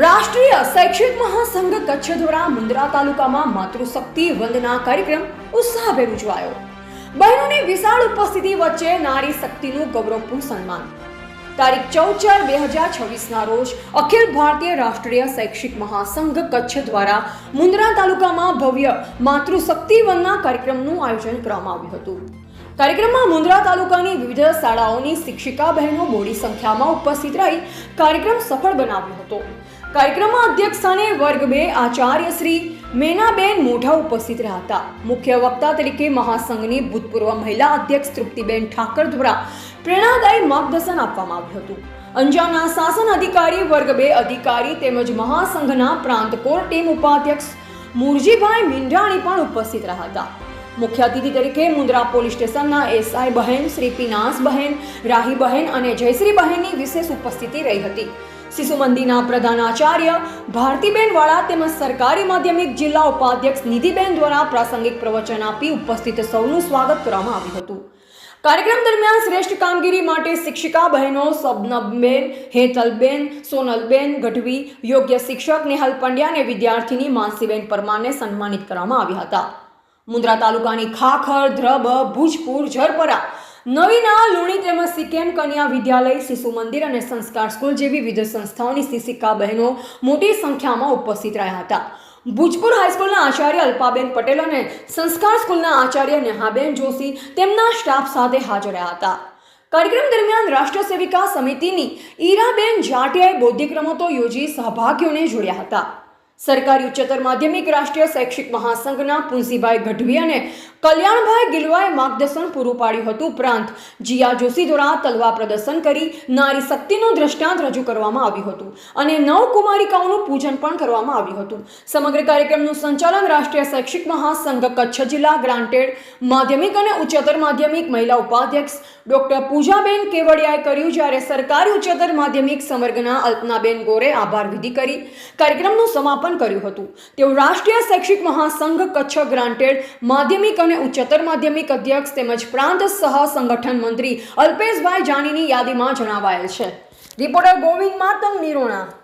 રાષ્ટ્રીય શૈક્ષિક મહાસંઘ કચ્છ દ્વારા મુન્દ્રા તાલુકામાં માતૃશક્તિ વંદના કાર્યક્રમ ઉત્સાહભેર ઉજવાયો। બહેનોની વિશાળ ઉપસ્થિતિ વચ્ચે નારી શક્તિનું ગૌરવપૂર્ણ સન્માન। તારીખ 14/4/2026ના રોજ અખિલ ભારતીય રાષ્ટ્રીય શૈક્ષિક મહાસંઘ કચ્છ દ્વારા મુન્દ્રા તાલુકામાં ભવ્ય માતૃશક્તિ વંદના કાર્યક્રમનું આયોજન કરવામાં આવ્યું હતું। કાર્યક્રમમાં મુન્દ્રા તાલુકાની વિવિધ શાળાઓની શિક્ષિકા બહેનો મોટી સંખ્યામાં ઉપસ્થિત રહી કાર્યક્રમ સફળ બનાવ્યો હતો। કાર્યક્રમમાં અધ્યક્ષસ્થાને વર્ગ 2 આચાર્ય શ્રી મેનાબેન મોઢા ઉપસ્થિત રહ્યા હતા। મુખ્ય વક્તા તરીકે મહાસંઘની ભૂતપૂર્વ મહિલા અધ્યક્ષ તૃપ્તિબેન ઠાકર દ્વારા પ્રેરણાદાયી માર્ગદર્શન આપવામાં આવ્યું હતું। અંજારના શાસન અધિકારી વર્ગ 2 અધિકારી તેમજ મહાસંઘના પ્રાંત કોર ટીમ ઉપાધ્યક્ષ મુરજીભાઈ મીંઢાણી પણ ઉપસ્થિત રહ્યા હતા। મુખ્ય અતિથિ તરીકે મુન્દ્રા પોલીસ સ્ટેશનના એસઆઈ બહેન શ્રી પિનાસ બહેન, રાહી બહેન અને જયશ્રી બહેનની વિશેષ ઉપસ્થિતિ રહી હતી। શિશુ મંદિરના પ્રધાન આચાર્ય ભારતીબેન વાળા તેમજ સરકારી માધ્યમિક જિલ્લા ઉપાધ્યક્ષ નિધિબેન દ્વારા પ્રાસંગિક પ્રવચન આપી ઉપસ્થિત સૌનું સ્વાગત કરવામાં આવ્યું હતું। કાર્યક્રમ દરમિયાન શ્રેષ્ઠ કામગીરી માટે શિક્ષિકા બહેનો શબનમબેન, હેતલબેન, સોનલબેન ગઢવી, યોગ્ય શિક્ષક નેહલ પંડ્યા અને વિદ્યાર્થીની માનસીબેન પરમારને સન્માનિત કરવામાં આવ્યા હતા। મુન્દ્રા તાલુકાની ખાખર, ધ્રબ, ભુજપુર, ઝરપરા, નવીના, લુણી તેમજ સિકેમ કન્યા વિદ્યાલય, શિશુ મંદિર અને સંસ્કાર સ્કૂલ જેવી વિવિધ સંસ્થાઓની શિક્ષિકા બહેનો મોટી સંખ્યામાં ઉપસ્થિત રહ્યા હતા। ભુજપુર હાઈસ્કૂલના આચાર્ય અલ્પાબેન પટેલ અને સંસ્કાર સ્કૂલના આચાર્ય નેહાબેન જોશી તેમના સ્ટાફ સાથે હાજર રહ્યા હતા। કાર્યક્રમ દરમિયાન રાષ્ટ્ર સેવિકા સમિતિની ઈરાબેન જાટિયાએ બૌદ્ધિક રમતો યોજી સહભાગીઓને જોડ્યા હતા। સરકારી ઉચ્ચતર માધ્યમિક રાષ્ટ્રીય શૈક્ષિક મહાસંઘના પુંસીભાઈ ગઢવી અને કલ્યાણભાઈ ગિલવાએ માર્ગદર્શન પૂરું પાડ્યું હતું। ઉપરાંત જીયા જોશી દ્વારા તલવાર પ્રદર્શન કરી નારી શક્તિનું દ્રષ્ટાંત રજૂ કરવામાં આવ્યું હતું અને 9 કુમારિકાઓનું પૂજન પણ કરવામાં આવ્યું હતું। સમગ્ર કાર્યક્રમનું સંચાલન રાષ્ટ્રીય શૈક્ષિક મહાસંઘ કચ્છ જિલ્લા ગ્રાન્ટેડ માધ્યમિક અને ઉચ્ચતર માધ્યમિક મહિલા ઉપાધ્યક્ષ ડોક્ટર પૂજાબેન કેવડિયાએ કર્યું, જ્યારે સરકારી ઉચ્ચતર માધ્યમિક સમર્ગના અલ્પનાબેન ગોરે આભાર વિધિ કરી કાર્યક્રમનું સમાપન કર્યું હતું। તેઓ રાષ્ટ્રીય શૈક્ષિક મહાસંઘ કચ્છ ગ્રાન્ટેડ માધ્યમિક અને ઉચ્ચતર માધ્યમિક અધ્યક્ષ તેમજ પ્રાંત સહ સંગઠન મંત્રી અલ્પેશભાઈ જાનીની યાદીમાં જણાવાયેલ છે। રિપોર્ટર ગોવિંદ માતંગ, નિરોણા।